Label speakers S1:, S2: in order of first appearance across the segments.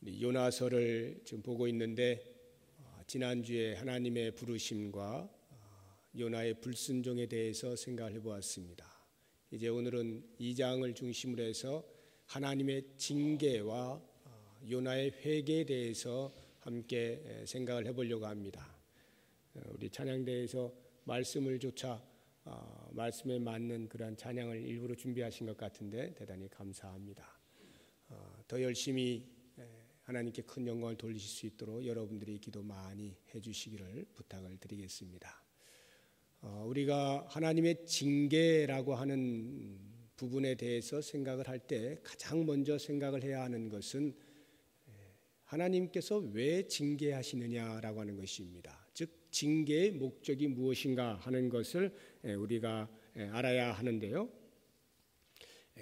S1: 요나서를 지금 보고 있는데 지난주에 하나님의 부르심과 요나의 불순종에 대해서 생각을 해보았습니다. 이제 오늘은 2장을 중심으로 해서 하나님의 징계와 요나의 회개에 대해서 함께 생각을 해보려고 합니다. 우리 찬양대에서 말씀을 조차 말씀에 맞는 그러한 찬양을 일부러 준비하신 것 같은데 대단히 감사합니다. 더 열심히 하나님께 큰 영광을 돌리실 수 있도록 여러분들이 기도 많이 해주시기를 부탁을 드리겠습니다. 우리가 하나님의 징계라고 하는 부분에 대해서 생각을 할 때 가장 먼저 생각을 해야 하는 것은 하나님께서 왜 징계하시느냐라고 하는 것입니다. 즉 징계의 목적이 무엇인가 하는 것을 우리가 알아야 하는데요.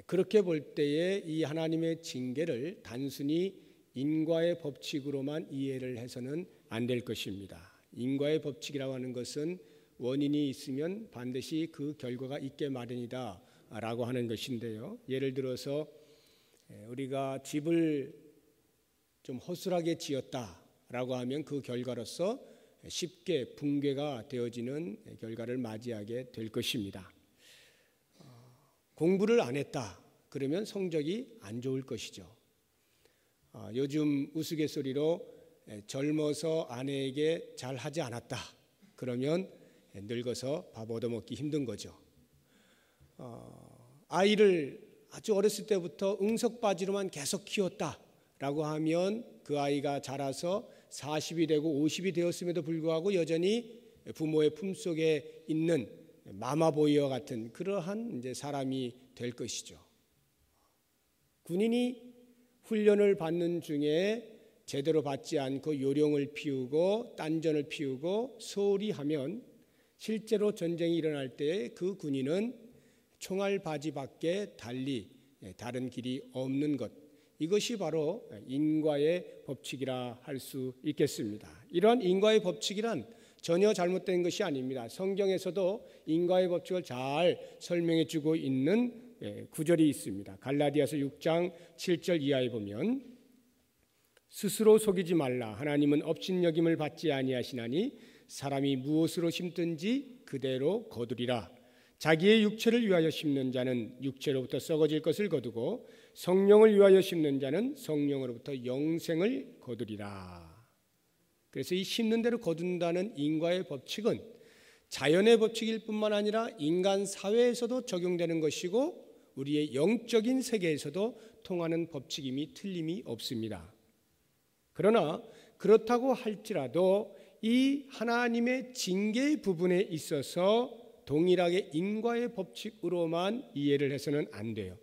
S1: 그렇게 볼 때에 이 하나님의 징계를 단순히 인과의 법칙으로만 이해를 해서는 안 될 것입니다. 인과의 법칙이라고 하는 것은 원인이 있으면 반드시 그 결과가 있게 마련이다 라고 하는 것인데요. 예를 들어서 우리가 집을 좀 허술하게 지었다라고 하면 그 결과로서 쉽게 붕괴가 되어지는 결과를 맞이하게 될 것입니다. 공부를 안 했다 그러면 성적이 안 좋을 것이죠. 요즘 우스갯소리로 젊어서 아내에게 잘하지 않았다 그러면 늙어서 밥 얻어먹기 힘든 거죠. 아이를 아주 어렸을 때부터 응석바지로만 계속 키웠다라고 하면 그 아이가 자라서 40이 되고 50이 되었음에도 불구하고 여전히 부모의 품속에 있는 마마보이와 같은 그러한 이제 사람이 될 것이죠. 군인이 훈련을 받는 중에 제대로 받지 않고 요령을 피우고 딴전을 피우고 소홀히 하면 실제로 전쟁이 일어날 때 그 군인은 총알 바지밖에 달리 다른 길이 없는 것, 이것이 바로 인과의 법칙이라 할 수 있겠습니다. 이러한 인과의 법칙이란 전혀 잘못된 것이 아닙니다. 성경에서도 인과의 법칙을 잘 설명해 주고 있는 구절이 있습니다. 갈라디아서 6장 7절 이하에 보면 스스로 속이지 말라. 하나님은 업신여김을 받지 아니하시나니 사람이 무엇으로 심든지 그대로 거두리라. 자기의 육체를 위하여 심는 자는 육체로부터 썩어질 것을 거두고 성령을 위하여 심는 자는 성령으로부터 영생을 거두리라. 그래서 이 심는 대로 거둔다는 인과의 법칙은 자연의 법칙일 뿐만 아니라 인간 사회에서도 적용되는 것이고 우리의 영적인 세계에서도 통하는 법칙임이 틀림이 없습니다. 그러나 그렇다고 할지라도 이 하나님의 징계의 부분에 있어서 동일하게 인과의 법칙으로만 이해를 해서는 안 돼요.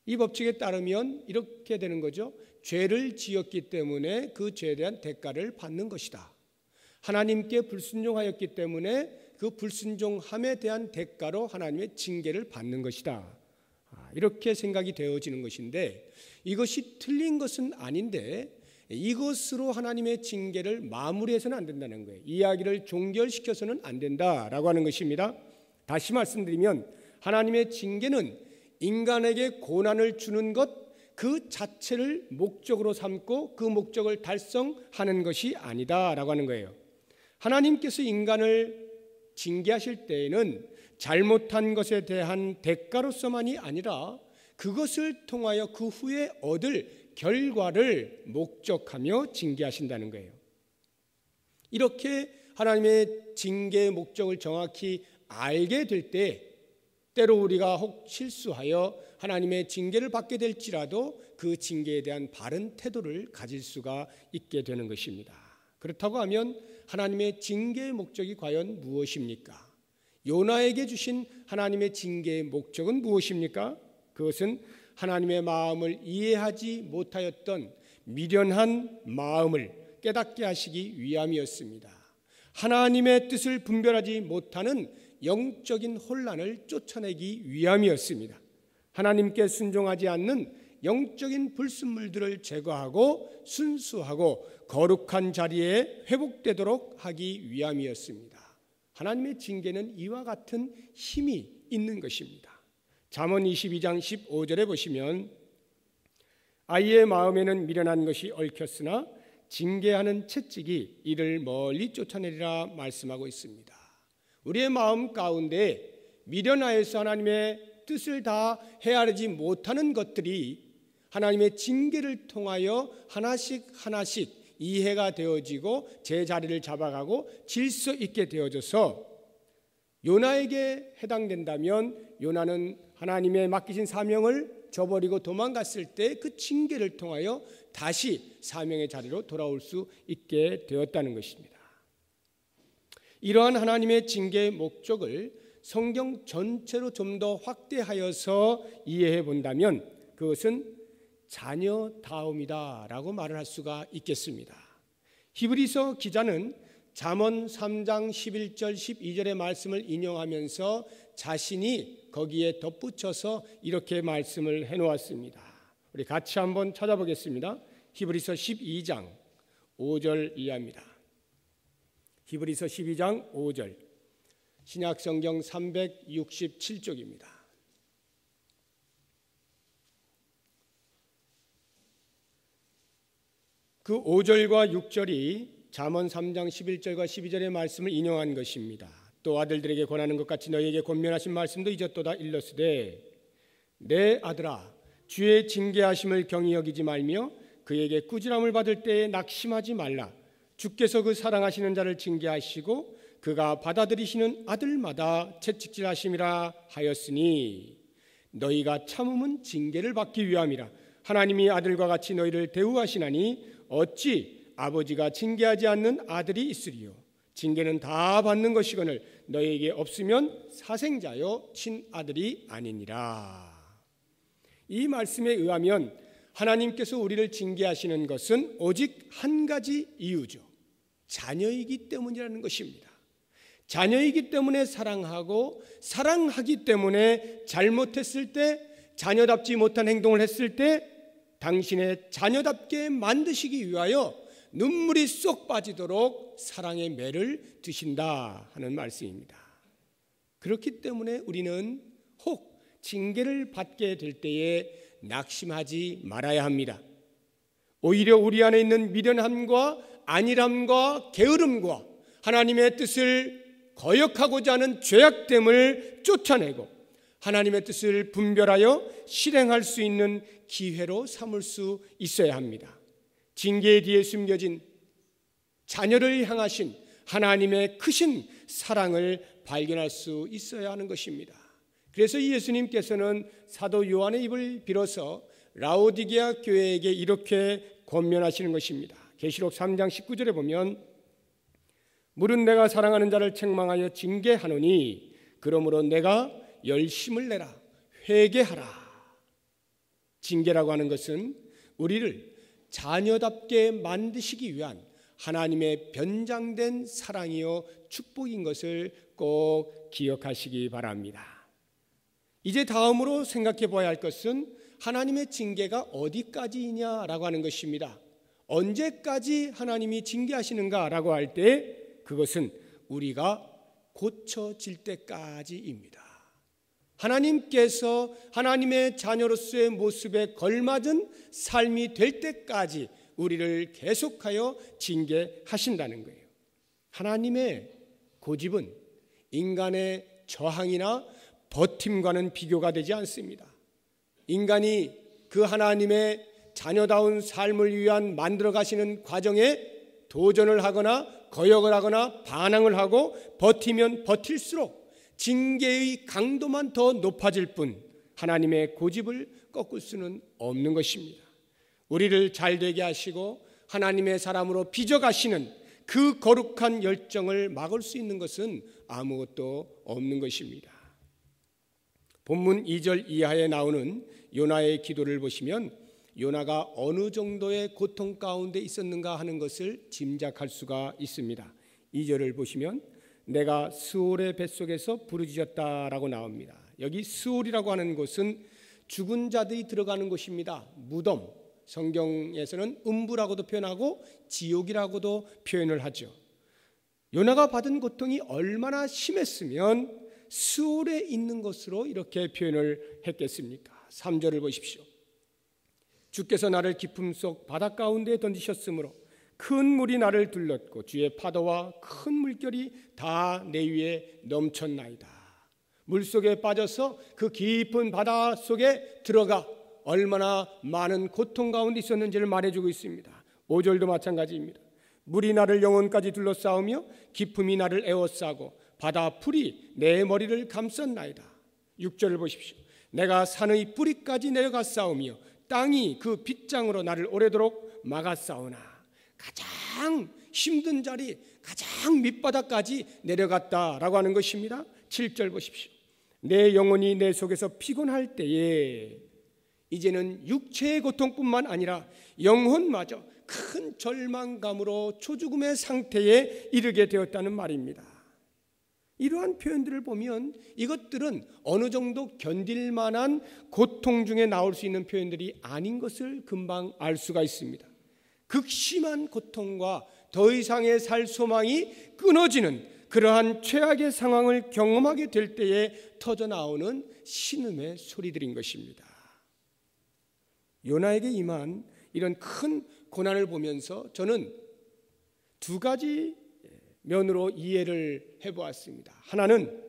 S1: 이 법칙에 따르면 이렇게 되는 거죠. 죄를 지었기 때문에 그 죄에 대한 대가를 받는 것이다. 하나님께 불순종하였기 때문에 그 불순종함에 대한 대가로 하나님의 징계를 받는 것이다. 이렇게 생각이 되어지는 것인데 이것이 틀린 것은 아닌데 이것으로 하나님의 징계를 마무리해서는 안 된다는 거예요. 이야기를 종결시켜서는 안 된다라고 하는 것입니다. 다시 말씀드리면 하나님의 징계는 인간에게 고난을 주는 것 그 자체를 목적으로 삼고 그 목적을 달성하는 것이 아니다라고 하는 거예요. 하나님께서 인간을 징계하실 때에는 잘못한 것에 대한 대가로서만이 아니라 그것을 통하여 그 후에 얻을 결과를 목적하며 징계하신다는 거예요. 이렇게 하나님의 징계의 목적을 정확히 알게 될 때 때로 우리가 혹 실수하여 하나님의 징계를 받게 될지라도 그 징계에 대한 바른 태도를 가질 수가 있게 되는 것입니다. 그렇다고 하면 하나님의 징계의 목적이 과연 무엇입니까? 요나에게 주신 하나님의 징계의 목적은 무엇입니까? 그것은 하나님의 마음을 이해하지 못하였던 미련한 마음을 깨닫게 하시기 위함이었습니다. 하나님의 뜻을 분별하지 못하는 영적인 혼란을 쫓아내기 위함이었습니다. 하나님께 순종하지 않는 영적인 불순물들을 제거하고 순수하고 거룩한 자리에 회복되도록 하기 위함이었습니다. 하나님의 징계는 이와 같은 힘이 있는 것입니다. 잠언 22장 15절에 보시면 아이의 마음에는 미련한 것이 얽혔으나 징계하는 채찍이 이를 멀리 쫓아내리라 말씀하고 있습니다. 우리의 마음 가운데 미련하여서 하나님의 뜻을 다 헤아리지 못하는 것들이 하나님의 징계를 통하여 하나씩 이해가 되어지고 제자리를 잡아가고 질서 있게 되어져서 요나에게 해당된다면 요나는 하나님의 맡기신 사명을 저버리고 도망갔을 때 그 징계를 통하여 다시 사명의 자리로 돌아올 수 있게 되었다는 것입니다. 이러한 하나님의 징계의 목적을 성경 전체로 좀 더 확대하여서 이해해 본다면 그것은 자녀다움이다라고 말을 할 수가 있겠습니다. 히브리서 기자는 잠언 3장 11절 12절의 말씀을 인용하면서 자신이 거기에 덧붙여서 이렇게 말씀을 해놓았습니다. 우리 같이 한번 찾아보겠습니다. 히브리서 12장 5절 이하입니다. 히브리서 12장 5절 신약성경 367쪽입니다. 그 5절과 6절이 잠언 3장 11절과 12절의 말씀을 인용한 것입니다. 또 아들들에게 권하는 것 같이 너희에게 권면하신 말씀도 잊었도다 일러스되 내 아들아 주의 징계하심을 경히 여기지 말며 그에게 꾸지람을 받을 때에 낙심하지 말라. 주께서 그 사랑하시는 자를 징계하시고 그가 받아들이시는 아들마다 채찍질하심이라 하였으니 너희가 참음은 징계를 받기 위함이라. 하나님이 아들과 같이 너희를 대우하시나니 어찌 아버지가 징계하지 않는 아들이 있으리요. 징계는 다 받는 것이거늘 너희에게 없으면 사생자요 친아들이 아니니라. 이 말씀에 의하면 하나님께서 우리를 징계하시는 것은 오직 한 가지 이유죠. 자녀이기 때문이라는 것입니다. 자녀이기 때문에 사랑하고 사랑하기 때문에 잘못했을 때 자녀답지 못한 행동을 했을 때 당신의 자녀답게 만드시기 위하여 눈물이 쏙 빠지도록 사랑의 매를 드신다 하는 말씀입니다. 그렇기 때문에 우리는 혹 징계를 받게 될 때에 낙심하지 말아야 합니다. 오히려 우리 안에 있는 미련함과 안일함과 게으름과 하나님의 뜻을 거역하고자 하는 죄악됨을 쫓아내고 하나님의 뜻을 분별하여 실행할 수 있는 기회로 삼을 수 있어야 합니다. 징계 뒤에 숨겨진 자녀를 향하신 하나님의 크신 사랑을 발견할 수 있어야 하는 것입니다. 그래서 예수님께서는 사도 요한의 입을 빌어서 라오디게아 교회에게 이렇게 권면하시는 것입니다. 계시록 3장 19절에 보면 물은 내가 사랑하는 자를 책망하여 징계하노니 그러므로 내가 열심을 내라 회개하라. 징계라고 하는 것은 우리를 자녀답게 만드시기 위한 하나님의 변장된 사랑이요 축복인 것을 꼭 기억하시기 바랍니다. 이제 다음으로 생각해 봐야 할 것은 하나님의 징계가 어디까지이냐라고 하는 것입니다. 언제까지 하나님이 징계하시는가라고 할 때 그것은 우리가 고쳐질 때까지입니다. 하나님께서 하나님의 자녀로서의 모습에 걸맞은 삶이 될 때까지 우리를 계속하여 징계하신다는 거예요. 하나님의 고집은 인간의 저항이나 버팀과는 비교가 되지 않습니다. 인간이 그 하나님의 자녀다운 삶을 위한 만들어 가시는 과정에 도전을 하거나 거역을 하거나 반항을 하고 버티면 버틸수록 징계의 강도만 더 높아질 뿐 하나님의 고집을 꺾을 수는 없는 것입니다. 우리를 잘되게 하시고 하나님의 사람으로 빚어가시는 그 거룩한 열정을 막을 수 있는 것은 아무것도 없는 것입니다. 본문 2절 이하에 나오는 요나의 기도를 보시면 요나가 어느 정도의 고통 가운데 있었는가 하는 것을 짐작할 수가 있습니다. 2절을 보시면 내가 스올의 뱃속에서 부르짖었다라고 나옵니다. 여기 스올이라고 하는 곳은 죽은 자들이 들어가는 곳입니다. 무덤, 성경에서는 음부라고도 표현하고 지옥이라고도 표현을 하죠. 요나가 받은 고통이 얼마나 심했으면 스올에 있는 것으로 이렇게 표현을 했겠습니까? 3절을 보십시오. 주께서 나를 깊음 속 바다 가운데 던지셨으므로 큰 물이 나를 둘렀고 주의 파도와 큰 물결이 다 내 위에 넘쳤나이다. 물속에 빠져서 그 깊은 바다 속에 들어가 얼마나 많은 고통 가운데 있었는지를 말해주고 있습니다. 5절도 마찬가지입니다. 물이 나를 영혼까지 둘러싸우며 깊음이 나를 에워싸고 바다 풀이 내 머리를 감쌌나이다. 6절을 보십시오. 내가 산의 뿌리까지 내려갔사오며 땅이 그 빗장으로 나를 오래도록 막았사오나. 가장 힘든 자리, 가장 밑바닥까지 내려갔다라고 하는 것입니다. 7절 보십시오. 내 영혼이 내 속에서 피곤할 때에 이제는 육체의 고통뿐만 아니라 영혼마저 큰 절망감으로 초죽음의 상태에 이르게 되었다는 말입니다. 이러한 표현들을 보면 이것들은 어느 정도 견딜 만한 고통 중에 나올 수 있는 표현들이 아닌 것을 금방 알 수가 있습니다. 극심한 고통과 더 이상의 살 소망이 끊어지는 그러한 최악의 상황을 경험하게 될 때에 터져나오는 신음의 소리들인 것입니다. 요나에게 임한 이런 큰 고난을 보면서 저는 두 가지 면으로 이해를 해보았습니다. 하나는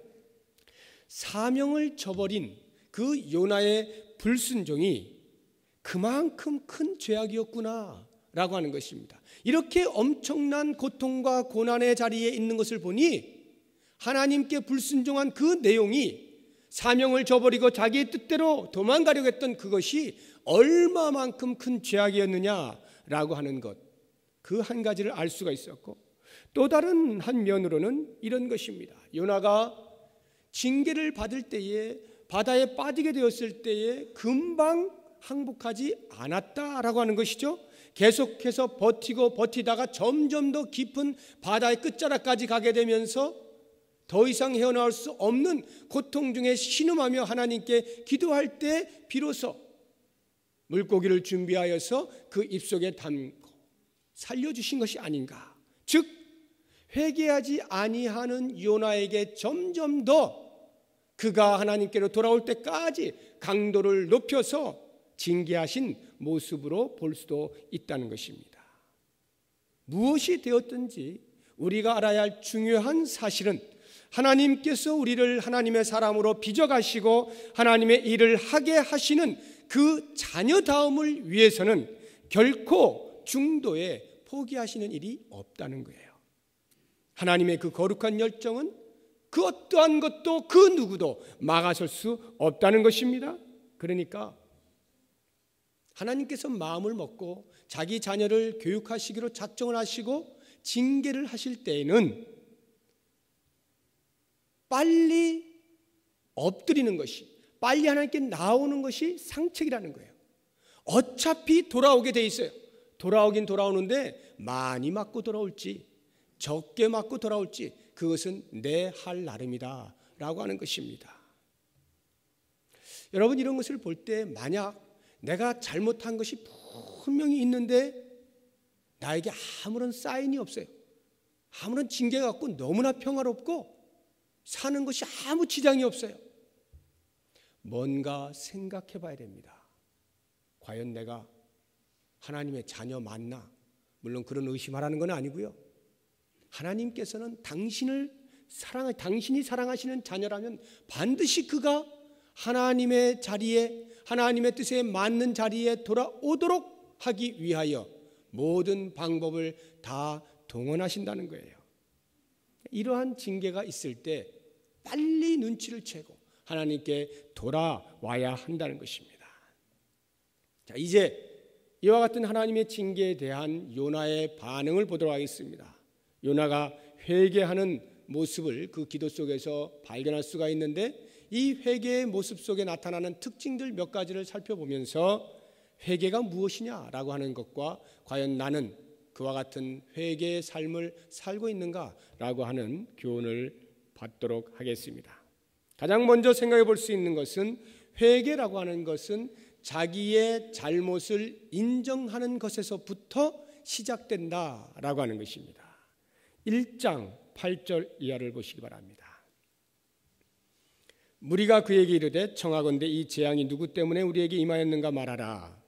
S1: 사명을 저버린 그 요나의 불순종이 그만큼 큰 죄악이었구나 라고 하는 것입니다. 이렇게 엄청난 고통과 고난의 자리에 있는 것을 보니 하나님께 불순종한 그 내용이 사명을 저버리고 자기의 뜻대로 도망가려고 했던 그것이 얼마만큼 큰 죄악이었느냐라고 하는 것, 그 한 가지를 알 수가 있었고, 또 다른 한 면으로는 이런 것입니다. 요나가 징계를 받을 때에 바다에 빠지게 되었을 때에 금방 항복하지 않았다라고 하는 것이죠. 계속해서 버티다가 점점 더 깊은 바다의 끝자락까지 가게 되면서 더 이상 헤어나올 수 없는 고통 중에 신음하며 하나님께 기도할 때 비로소 물고기를 준비하여서 그 입속에 담고 살려주신 것이 아닌가. 즉 회개하지 아니하는 요나에게 점점 더 그가 하나님께로 돌아올 때까지 강도를 높여서 징계하신 모습으로 볼 수도 있다는 것입니다. 무엇이 되었든지 우리가 알아야 할 중요한 사실은 하나님께서 우리를 하나님의 사람으로 빚어가시고 하나님의 일을 하게 하시는 그 자녀다움을 위해서는 결코 중도에 포기하시는 일이 없다는 거예요. 하나님의 그 거룩한 열정은 그 어떠한 것도 그 누구도 막아설 수 없다는 것입니다. 그러니까 하나님께서 마음을 먹고 자기 자녀를 교육하시기로 작정을 하시고 징계를 하실 때에는 빨리 엎드리는 것이, 빨리 하나님께 나오는 것이 상책이라는 거예요. 어차피 돌아오게 돼 있어요. 돌아오긴 돌아오는데 많이 맞고 돌아올지 적게 맞고 돌아올지 그것은 내 할 나름이다 라고 하는 것입니다. 여러분, 이런 것을 볼 때 만약 내가 잘못한 것이 분명히 있는데 나에게 아무런 사인이 없어요. 아무런 징계가 없고 너무나 평화롭고 사는 것이 아무 지장이 없어요. 뭔가 생각해 봐야 됩니다. 과연 내가 하나님의 자녀 맞나? 물론 그런 의심하라는 건 아니고요. 하나님께서는 당신이 사랑하시는 자녀라면 반드시 그가 하나님의 자리에, 하나님의 뜻에 맞는 자리에 돌아오도록 하기 위하여 모든 방법을 다 동원하신다는 거예요. 이러한 징계가 있을 때 빨리 눈치를 채고 하나님께 돌아와야 한다는 것입니다. 자, 이제 이와 같은 하나님의 징계에 대한 요나의 반응을 보도록 하겠습니다. 요나가 회개하는 모습을 그 기도 속에서 발견할 수가 있는데, 이 회개의 모습 속에 나타나는 특징들 몇 가지를 살펴보면서 회개가 무엇이냐라고 하는 것과 과연 나는 그와 같은 회개의 삶을 살고 있는가라고 하는 교훈을 받도록 하겠습니다. 가장 먼저 생각해 볼 수 있는 것은 회개라고 하는 것은 자기의 잘못을 인정하는 것에서부터 시작된다라고 하는 것입니다. 1장 8절 이하를 보시기 바랍니다. 무리가 그에게 이르되 청하건대 이 재앙이 누구 때문에 우리에게 임하였는가 말하라.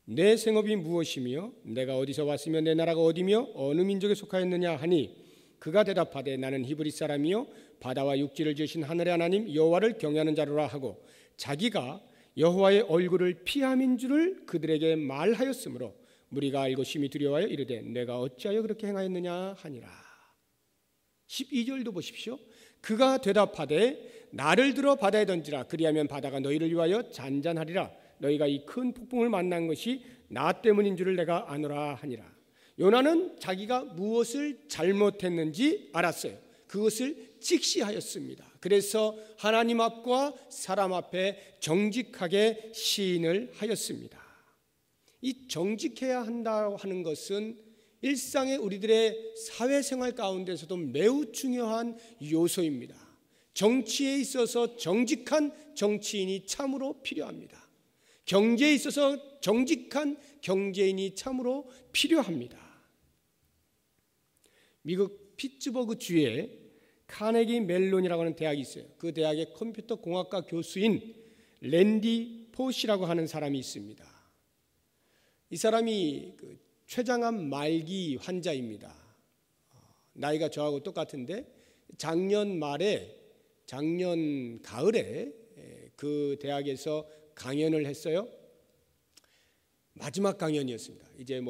S1: 내 생업이 무엇이며 내가 어디서 왔으며 내 나라가 어디며 어느 민족에 속하였느냐 하니 그가 대답하되 나는 히브리 사람이요 바다와 육지를 지으신 하늘의 하나님 여호와를 경외하는 자로라 하고 자기가 여호와의 얼굴을 피함인 줄을 그들에게 말하였으므로 무리가 알고 심히 두려워하여 이르되 내가 어찌하여 그렇게 행하였느냐 하니라. 12절도 보십시오. 그가 대답하되 나를 들어 바다에 던지라. 그리하면 바다가 너희를 위하여 잔잔하리라. 너희가 이 큰 폭풍을 만난 것이 나 때문인 줄을 내가 아노라 하니라. 요나는 자기가 무엇을 잘못했는지 알았어요. 그것을 직시하였습니다. 그래서 하나님 앞과 사람 앞에 정직하게 시인을 하였습니다. 이 정직해야 한다고 하는 것은 일상의 우리들의 사회생활 가운데서도 매우 중요한 요소입니다. 정치에 있어서 정직한 정치인이 참으로 필요합니다. 경제에 있어서 정직한 경제인이 참으로 필요합니다. 미국 피츠버그 주에 카네기 멜론이라고 하는 대학이 있어요. 그 대학의 컴퓨터 공학과 교수인 랜디 포시라고 하는 사람이 있습니다. 이 사람이 췌장암 말기 환자입니다. 나이가 저하고 똑같은데 작년 가을에 그 대학에서 강연을 했어요. 마지막 강연이었습니다. 이제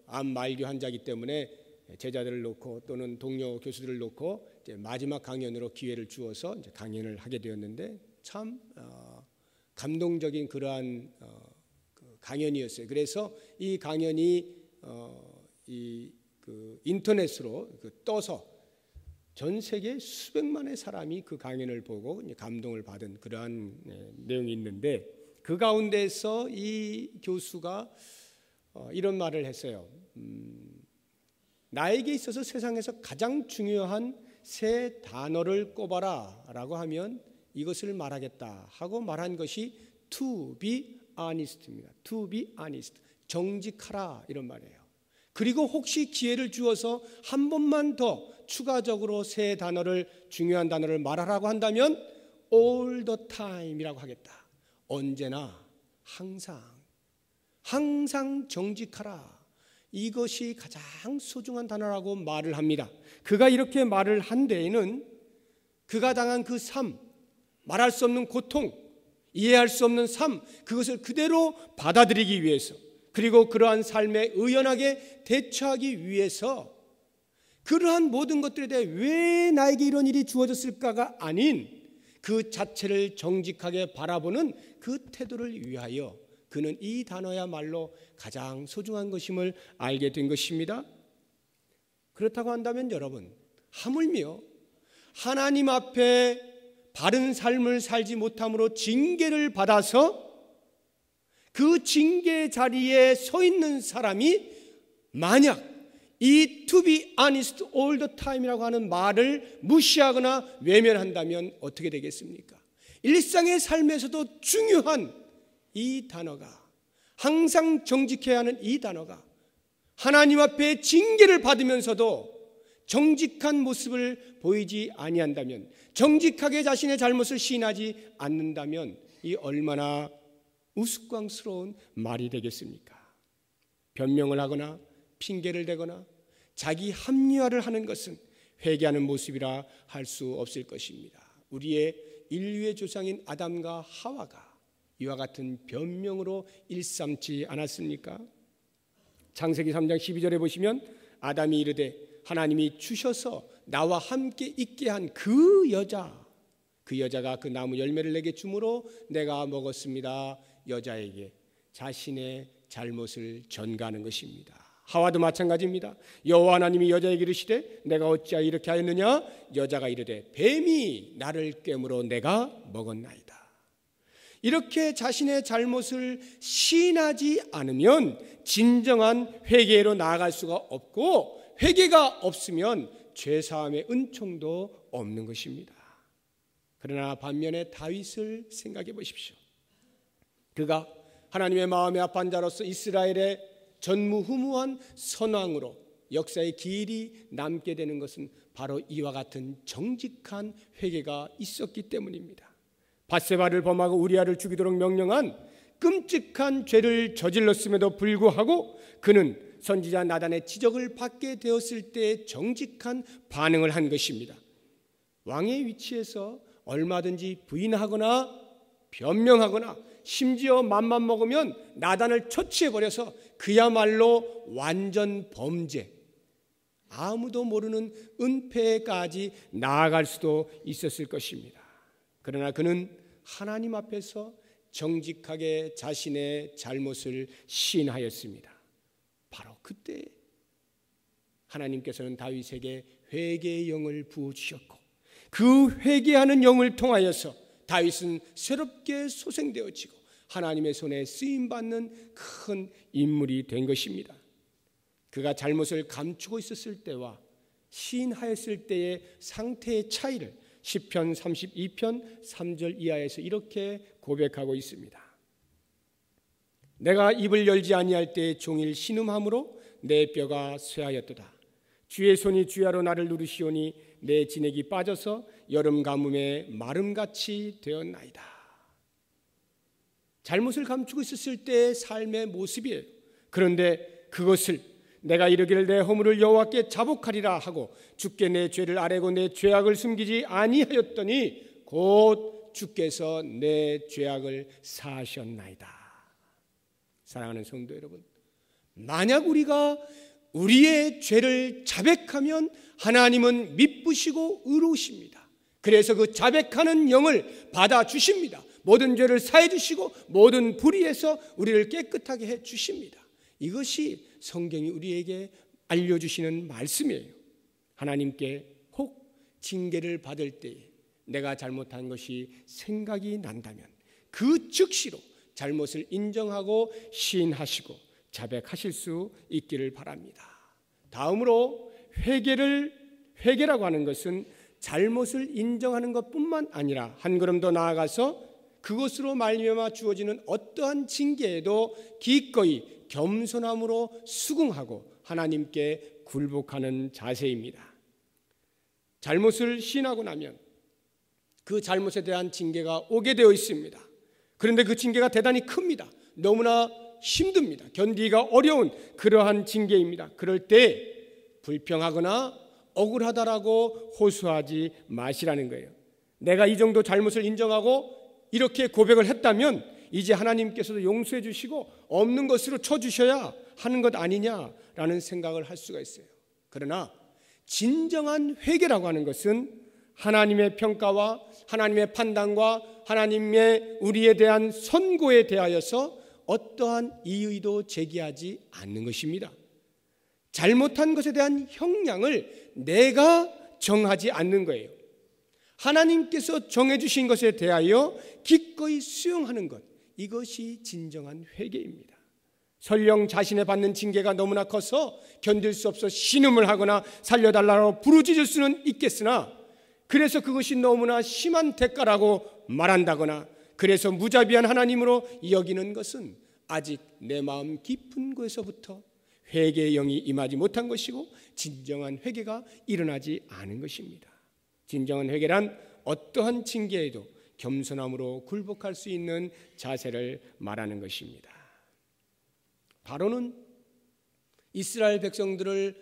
S1: 암 말기 환자이기 때문에 제자들을 놓고 또는 동료 교수들을 놓고 이제 마지막 강연으로 기회를 주어서 이제 강연을 하게 되었는데 참 감동적인 그러한 강연이었어요. 그래서 이 강연이 인터넷으로 떠서 전 세계 수백만의 사람이 그 강연을 보고 이제 감동을 받은 그러한 내용이 있는데 그 가운데서 이 교수가 이런 말을 했어요. 나에게 있어서 세상에서 가장 중요한 세 단어를 꼽아라 라고 하면 이것을 말하겠다 하고 말한 것이 to be honest입니다. to be honest, 정직하라 이런 말이에요. 그리고 혹시 기회를 주어서 한 번만 더 추가적으로 세 단어를 중요한 단어를 말하라고 한다면 all the time이라고 하겠다. 언제나 항상 정직하라. 이것이 가장 소중한 단어라고 말을 합니다. 그가 이렇게 말을 한 데에는 그가 당한 그 삶, 말할 수 없는 고통, 이해할 수 없는 삶, 그것을 그대로 받아들이기 위해서 그리고 그러한 삶에 의연하게 대처하기 위해서 그러한 모든 것들에 대해 왜 나에게 이런 일이 주어졌을까가 아닌 그 자체를 정직하게 바라보는 그 태도를 위하여 그는 이 단어야말로 가장 소중한 것임을 알게 된 것입니다. 그렇다고 한다면 여러분, 하물며 하나님 앞에 바른 삶을 살지 못함으로 징계를 받아서 그 징계 자리에 서 있는 사람이 만약 이 to be honest all the time이라고 하는 말을 무시하거나 외면한다면 어떻게 되겠습니까? 일상의 삶에서도 중요한 이 단어가, 항상 정직해야 하는 이 단어가 하나님 앞에 징계를 받으면서도 정직한 모습을 보이지 아니한다면, 정직하게 자신의 잘못을 시인하지 않는다면 이 얼마나 우스꽝스러운 말이 되겠습니까? 변명을 하거나 핑계를 대거나 자기 합리화를 하는 것은 회개하는 모습이라 할 수 없을 것입니다. 우리의 인류의 조상인 아담과 하와가 이와 같은 변명으로 일삼지 않았습니까? 창세기 3장 12절에 보시면 아담이 이르되 하나님이 주셔서 나와 함께 있게 한 그 여자가 그 나무 열매를 내게 주므로 내가 먹었습니다. 여자에게 자신의 잘못을 전가하는 것입니다. 하와도 마찬가지입니다. 여호와 하나님이 여자에게 이르시되 내가 어찌하여 이렇게 하였느냐? 여자가 이르되 뱀이 나를 꿰물어 내가 먹었나이다. 이렇게 자신의 잘못을 시인하지 않으면 진정한 회개로 나아갈 수가 없고, 회개가 없으면 죄사함의 은총도 없는 것입니다. 그러나 반면에 다윗을 생각해 보십시오. 그가 하나님의 마음에 합한 자로서 이스라엘의 전무후무한 선왕으로 역사의 길이 남게 되는 것은 바로 이와 같은 정직한 회개가 있었기 때문입니다. 밧세바를 범하고 우리아를 죽이도록 명령한 끔찍한 죄를 저질렀음에도 불구하고 그는 선지자 나단의 지적을 받게 되었을 때 정직한 반응을 한 것입니다. 왕의 위치에서 얼마든지 부인하거나 변명하거나 심지어 맘만 먹으면 나단을 처치해버려서 그야말로 완전 범죄, 아무도 모르는 은폐까지 나아갈 수도 있었을 것입니다. 그러나 그는 하나님 앞에서 정직하게 자신의 잘못을 시인하였습니다. 바로 그때 하나님께서는 다윗에게 회개의 영을 부어주셨고 그 회개하는 영을 통하여서 다윗은 새롭게 소생되어지고 하나님의 손에 쓰임받는 큰 인물이 된 것입니다. 그가 잘못을 감추고 있었을 때와 시인하였을 때의 상태의 차이를 시편 32편 3절 이하에서 이렇게 고백하고 있습니다. 내가 입을 열지 아니할 때에 종일 신음함으로 내 뼈가 쇠하였도다. 주의 손이 주야로 나를 누르시오니 내 진액이 빠져서 여름 가뭄에 마름같이 되었나이다. 잘못을 감추고 있었을 때의 삶의 모습이에요. 그런데 그것을 내가 이르기를 내 허물을 여호와께 자복하리라 하고 주께 내 죄를 아뢰고 내 죄악을 숨기지 아니하였더니 곧 주께서 내 죄악을 사하셨나이다. 사랑하는 성도 여러분, 만약 우리가 우리의 죄를 자백하면 하나님은 미쁘시고 의로우십니다. 그래서 그 자백하는 영을 받아주십니다. 모든 죄를 사해 주시고 모든 불의에서 우리를 깨끗하게 해 주십니다. 이것이 성경이 우리에게 알려주시는 말씀이에요. 하나님께 혹 징계를 받을 때에 내가 잘못한 것이 생각이 난다면 그 즉시로 잘못을 인정하고 시인하시고 자백하실 수 있기를 바랍니다. 다음으로 회개라고 하는 것은 잘못을 인정하는 것뿐만 아니라 한 걸음 더 나아가서 그것으로 말미암아 주어지는 어떠한 징계에도 기꺼이 겸손함으로 수긍하고 하나님께 굴복하는 자세입니다. 잘못을 시인하고 나면 그 잘못에 대한 징계가 오게 되어 있습니다. 그런데 그 징계가 대단히 큽니다. 너무나 힘듭니다. 견디기가 어려운 그러한 징계입니다. 그럴 때 불평하거나 억울하다라고 호소하지 마시라는 거예요. 내가 이 정도 잘못을 인정하고 이렇게 고백을 했다면 이제 하나님께서도 용서해 주시고 없는 것으로 쳐주셔야 하는 것 아니냐라는 생각을 할 수가 있어요. 그러나 진정한 회개라고 하는 것은 하나님의 평가와 하나님의 판단과 하나님의 우리에 대한 선고에 대하여서 어떠한 이의도 제기하지 않는 것입니다. 잘못한 것에 대한 형량을 내가 정하지 않는 거예요. 하나님께서 정해주신 것에 대하여 기꺼이 수용하는 것, 이것이 진정한 회개입니다. 설령 자신의 받는 징계가 너무나 커서 견딜 수 없어 신음을 하거나 살려달라고 부르짖을 수는 있겠으나 그래서 그것이 너무나 심한 대가라고 말한다거나 그래서 무자비한 하나님으로 여기는 것은 아직 내 마음 깊은 곳에서부터 회개의 영이 임하지 못한 것이고 진정한 회개가 일어나지 않은 것입니다. 진정한 회개란 어떠한 징계에도 겸손함으로 굴복할 수 있는 자세를 말하는 것입니다. 바로는 이스라엘 백성들을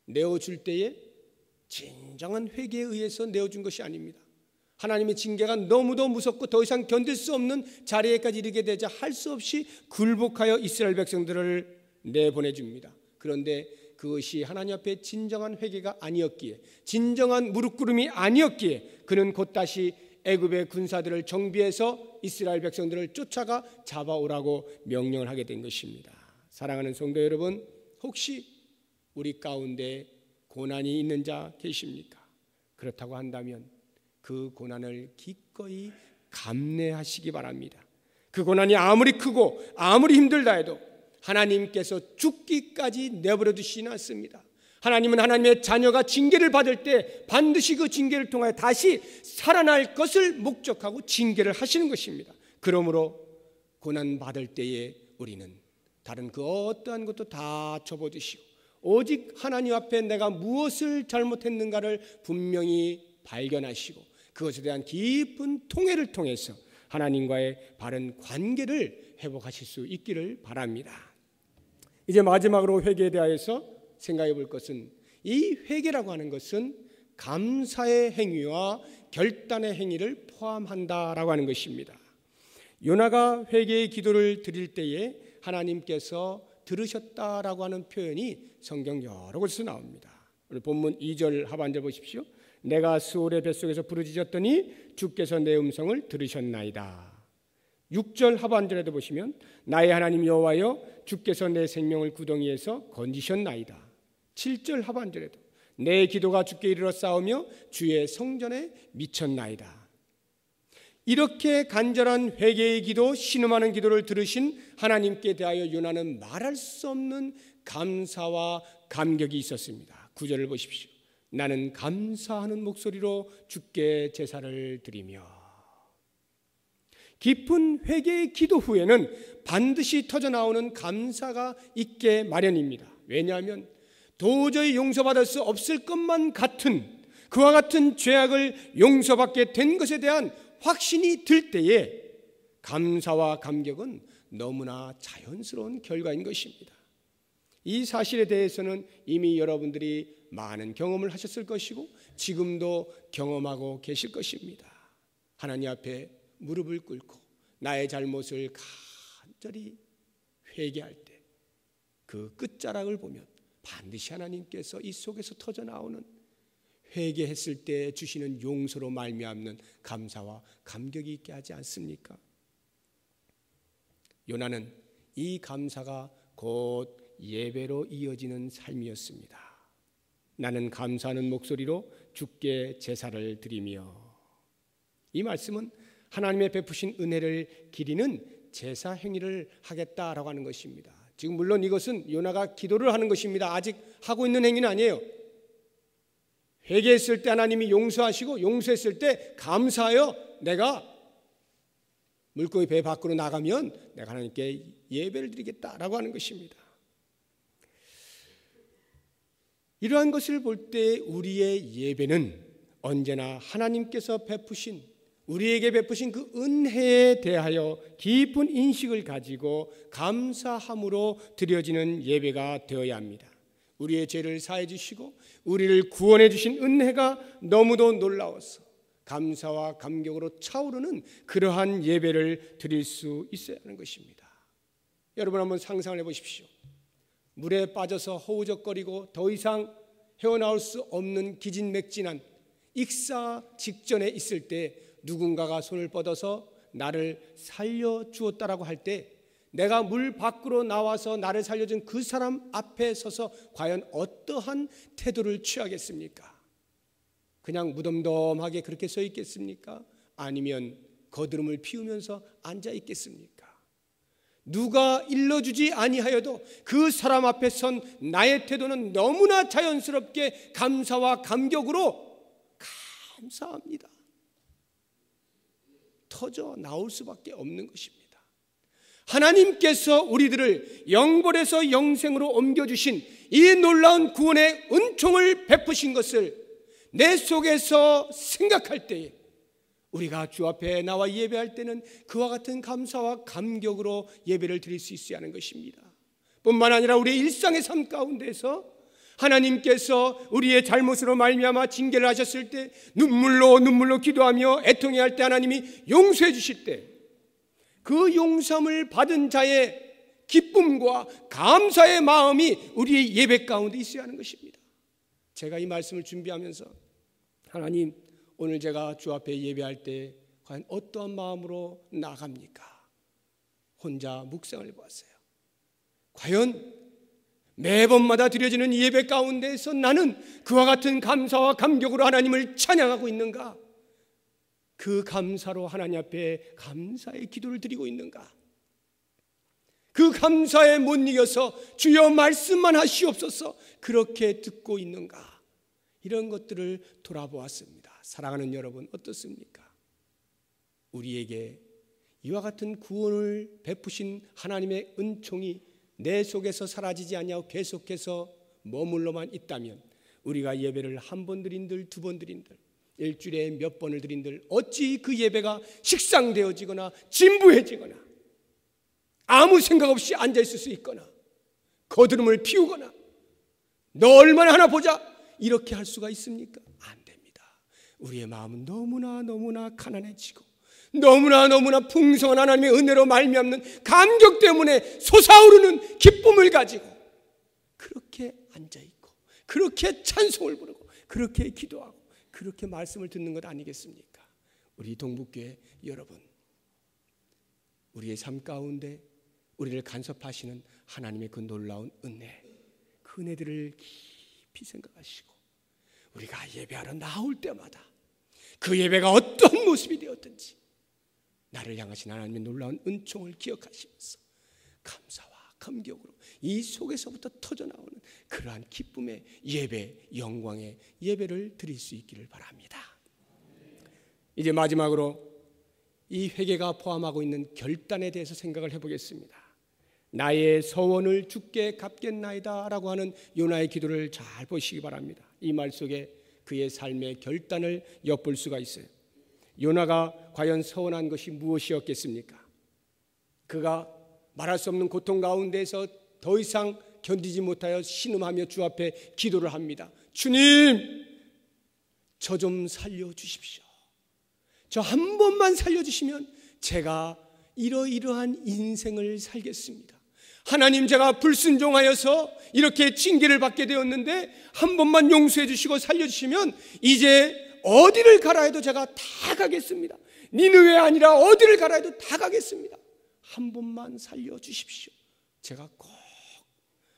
S1: 내어줄 때에 진정한 회개에 의해서 내어준 것이 아닙니다. 하나님의 징계가 너무도 무섭고 더 이상 견딜 수 없는 자리에까지 이르게 되자 할 수 없이 굴복하여 이스라엘 백성들을 내보내줍니다. 그런데 그것이 하나님 앞에 진정한 회개가 아니었기에, 진정한 무릎꿇음이 아니었기에 그는 곧 다시 애굽의 군사들을 정비해서 이스라엘 백성들을 쫓아가 잡아오라고 명령을 하게 된 것입니다. 사랑하는 성도 여러분, 혹시 우리 가운데 고난이 있는 자 계십니까? 그렇다고 한다면 그 고난을 기꺼이 감내하시기 바랍니다. 그 고난이 아무리 크고 아무리 힘들다 해도 하나님께서 죽기까지 내버려 두시지 않습니다. 하나님은 하나님의 자녀가 징계를 받을 때 반드시 그 징계를 통하여 다시 살아날 것을 목적하고 징계를 하시는 것입니다. 그러므로 고난받을 때에 우리는 다른 그 어떠한 것도 다 접어두시고 오직 하나님 앞에 내가 무엇을 잘못했는가를 분명히 발견하시고 그것에 대한 깊은 통회를 통해서 하나님과의 바른 관계를 회복하실 수 있기를 바랍니다. 이제 마지막으로 회개에 대하여서 생각해 볼 것은, 이 회개라고 하는 것은 감사의 행위와 결단의 행위를 포함한다라고 하는 것입니다. 요나가 회개의 기도를 드릴 때에 하나님께서 들으셨다라고 하는 표현이 성경 여러 곳에서 나옵니다. 오늘 본문 2절 하반절 보십시오. 내가 스올의 뱃속에서 부르짖었더니 주께서 내 음성을 들으셨나이다. 6절 하반절에도 보시면 나의 하나님 여호와여 주께서 내 생명을 구덩이에서 건지셨나이다. 7절 하반절에도 내 기도가 주께 이르러 싸우며 주의 성전에 미쳤나이다. 이렇게 간절한 회개의 기도, 신음하는 기도를 들으신 하나님께 대하여 요나는 말할 수 없는 감사와 감격이 있었습니다. 9절을 보십시오. 나는 감사하는 목소리로 주께 제사를 드리며. 깊은 회개의 기도 후에는 반드시 터져나오는 감사가 있게 마련입니다. 왜냐하면 도저히 용서받을 수 없을 것만 같은 그와 같은 죄악을 용서받게 된 것에 대한 확신이 들 때에 감사와 감격은 너무나 자연스러운 결과인 것입니다. 이 사실에 대해서는 이미 여러분들이 많은 경험을 하셨을 것이고 지금도 경험하고 계실 것입니다. 하나님 앞에 무릎을 꿇고 나의 잘못을 간절히 회개할 때 그 끝자락을 보면 반드시 하나님께서 이 속에서 터져나오는 회개했을 때 주시는 용서로 말미암는 감사와 감격이 있게 하지 않습니까? 요나는 이 감사가 곧 예배로 이어지는 삶이었습니다. 나는 감사하는 목소리로 주께 제사를 드리며. 이 말씀은 하나님의 베푸신 은혜를 기리는 제사 행위를 하겠다라고 하는 것입니다. 지금 물론 이것은 요나가 기도를 하는 것입니다. 아직 하고 있는 행위는 아니에요. 회개했을 때 하나님이 용서하시고 용서했을 때 감사하여 내가 물고기 배 밖으로 나가면 내가 하나님께 예배를 드리겠다라고 하는 것입니다. 이러한 것을 볼 때 우리의 예배는 언제나 하나님께서 베푸신 우리에게 베푸신 그 은혜에 대하여 깊은 인식을 가지고 감사함으로 드려지는 예배가 되어야 합니다. 우리의 죄를 사해 주시고 우리를 구원해 주신 은혜가 너무도 놀라워서 감사와 감격으로 차오르는 그러한 예배를 드릴 수 있어야 하는 것입니다. 여러분 한번 상상을 해보십시오. 물에 빠져서 허우적거리고 더 이상 헤어나올 수 없는 기진맥진한 익사 직전에 있을 때 누군가가 손을 뻗어서 나를 살려주었다라고 할 때 내가 물 밖으로 나와서 나를 살려준 그 사람 앞에 서서 과연 어떠한 태도를 취하겠습니까? 그냥 무덤덤하게 그렇게 서 있겠습니까? 아니면 거드름을 피우면서 앉아 있겠습니까? 누가 일러주지 아니하여도 그 사람 앞에 선 나의 태도는 너무나 자연스럽게 감사와 감격으로 감사합니다 터져 나올 수밖에 없는 것입니다. 하나님께서 우리들을 영벌에서 영생으로 옮겨주신 이 놀라운 구원의 은총을 베푸신 것을 내 속에서 생각할 때에 우리가 주 앞에 나와 예배할 때는 그와 같은 감사와 감격으로 예배를 드릴 수 있어야 하는 것입니다. 뿐만 아니라 우리의 일상의 삶 가운데서 하나님께서 우리의 잘못으로 말미암아 징계를 하셨을 때 눈물로 기도하며 애통해야 할 때 하나님이 용서해 주실 때 그 용서함을 받은 자의 기쁨과 감사의 마음이 우리의 예배 가운데 있어야 하는 것입니다. 제가 이 말씀을 준비하면서 하나님 오늘 제가 주 앞에 예배할 때 과연 어떠한 마음으로 나갑니까? 혼자 묵상을 해보았어요. 과연 매번마다 드려지는 예배 가운데에서 나는 그와 같은 감사와 감격으로 하나님을 찬양하고 있는가? 그 감사로 하나님 앞에 감사의 기도를 드리고 있는가? 그 감사에 못 이겨서 주여 말씀만 하시옵소서 그렇게 듣고 있는가? 이런 것들을 돌아보았습니다. 사랑하는 여러분 어떻습니까? 우리에게 이와 같은 구원을 베푸신 하나님의 은총이 내 속에서 사라지지 아니하고 계속해서 머물러만 있다면 우리가 예배를 한 번 드린들 두 번 드린들 일주일에 몇 번을 드린들 어찌 그 예배가 식상되어지거나 진부해지거나 아무 생각 없이 앉아있을 수 있거나 거드름을 피우거나 너 얼마나 하나 보자 이렇게 할 수가 있습니까? 안 됩니다. 우리의 마음은 너무나 가난해지고 너무나 풍성한 하나님의 은혜로 말미암는 감격 때문에 솟아오르는 기쁨을 가지고 그렇게 앉아있고 그렇게 찬송을 부르고 그렇게 기도하고 그렇게 말씀을 듣는 것 아니겠습니까? 우리 동북교회 여러분, 우리의 삶 가운데 우리를 간섭하시는 하나님의 그 놀라운 은혜, 그 은혜들을 깊이 생각하시고 우리가 예배하러 나올 때마다 그 예배가 어떤 모습이 되었든지 나를 향하신 하나님의 놀라운 은총을 기억하시면서 감사와 감격으로 이 속에서부터 터져나오는 그러한 기쁨의 예배, 영광의 예배를 드릴 수 있기를 바랍니다. 이제 마지막으로 이 회개가 포함하고 있는 결단에 대해서 생각을 해보겠습니다. 나의 서원을 주께 갚겠나이다 라고 하는 요나의 기도를 잘 보시기 바랍니다. 이 말 속에 그의 삶의 결단을 엿볼 수가 있어요. 요나가 과연 서원한 것이 무엇이었겠습니까? 그가 말할 수 없는 고통 가운데서 더 이상 견디지 못하여 신음하며 주 앞에 기도를 합니다. 주님, 저 좀 살려주십시오. 저 한 번만 살려주시면 제가 이러이러한 인생을 살겠습니다. 하나님, 제가 불순종하여서 이렇게 징계를 받게 되었는데 한 번만 용서해 주시고 살려주시면 이제 어디를 가라 해도 제가 다 가겠습니다. 니느웨 아니라 어디를 가라 해도 다 가겠습니다. 한 번만 살려주십시오. 제가 꼭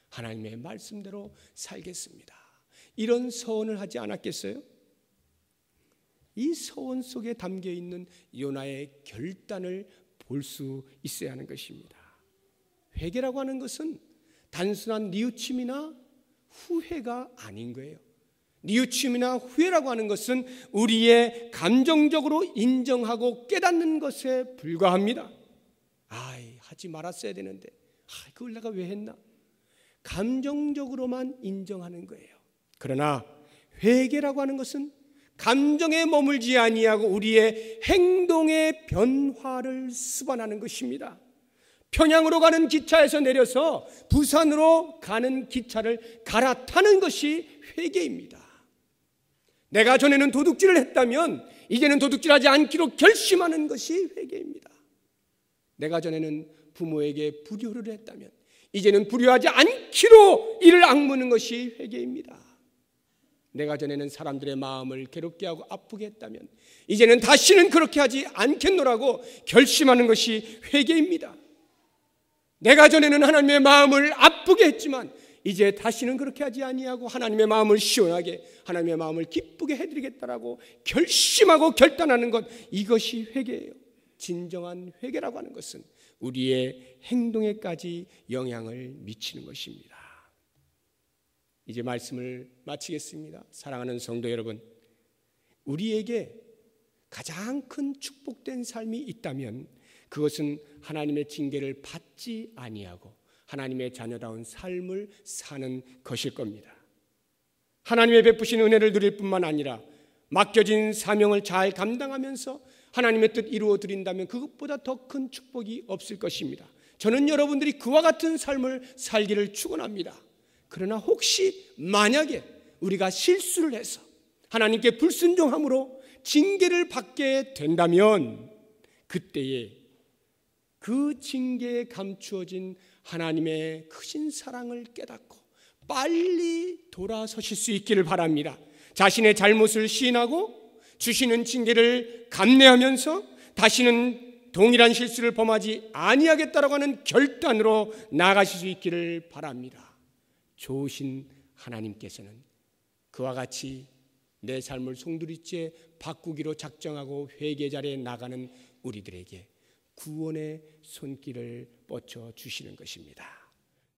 S1: 하나님의 말씀대로 살겠습니다. 이런 서원을 하지 않았겠어요? 이 서원 속에 담겨있는 요나의 결단을 볼 수 있어야 하는 것입니다. 회개라고 하는 것은 단순한 뉘우침이나 후회가 아닌 거예요. 뉘우침이나 후회라고 하는 것은 우리의 감정적으로 인정하고 깨닫는 것에 불과합니다. 하지 말았어야 되는데 그걸 내가 왜 했나? 감정적으로만 인정하는 거예요. 그러나 회개라고 하는 것은 감정에 머물지 아니하고 우리의 행동의 변화를 습관하는 것입니다. 평양으로 가는 기차에서 내려서 부산으로 가는 기차를 갈아타는 것이 회개입니다. 내가 전에는 도둑질을 했다면 이제는 도둑질하지 않기로 결심하는 것이 회개입니다. 내가 전에는 부모에게 불효를 했다면 이제는 불효하지 않기로 이를 악무는 것이 회개입니다. 내가 전에는 사람들의 마음을 괴롭게 하고 아프게 했다면 이제는 다시는 그렇게 하지 않겠노라고 결심하는 것이 회개입니다. 내가 전에는 하나님의 마음을 아프게 했지만 이제 다시는 그렇게 하지 아니하고 하나님의 마음을 시원하게, 하나님의 마음을 기쁘게 해드리겠다라고 결심하고 결단하는 것, 이것이 회개예요. 진정한 회개라고 하는 것은 우리의 행동에까지 영향을 미치는 것입니다. 이제 말씀을 마치겠습니다. 사랑하는 성도 여러분, 우리에게 가장 큰 축복된 삶이 있다면 그것은 하나님의 징계를 받지 아니하고 하나님의 자녀다운 삶을 사는 것일 겁니다. 하나님의 베푸신 은혜를 누릴 뿐만 아니라 맡겨진 사명을 잘 감당하면서 하나님의 뜻 이루어 드린다면 그것보다 더 큰 축복이 없을 것입니다. 저는 여러분들이 그와 같은 삶을 살기를 축원합니다. 그러나 혹시 만약에 우리가 실수를 해서 하나님께 불순종함으로 징계를 받게 된다면 그때에 그 징계에 감추어진 하나님의 크신 사랑을 깨닫고 빨리 돌아서실 수 있기를 바랍니다. 자신의 잘못을 시인하고 주시는 징계를 감내하면서 다시는 동일한 실수를 범하지 아니하겠다라고 하는 결단으로 나아가실 수 있기를 바랍니다. 좋으신 하나님께서는 그와 같이 내 삶을 송두리째 바꾸기로 작정하고 회개 자리에 나가는 우리들에게 구원의 손길을 뻗쳐 주시는 것입니다.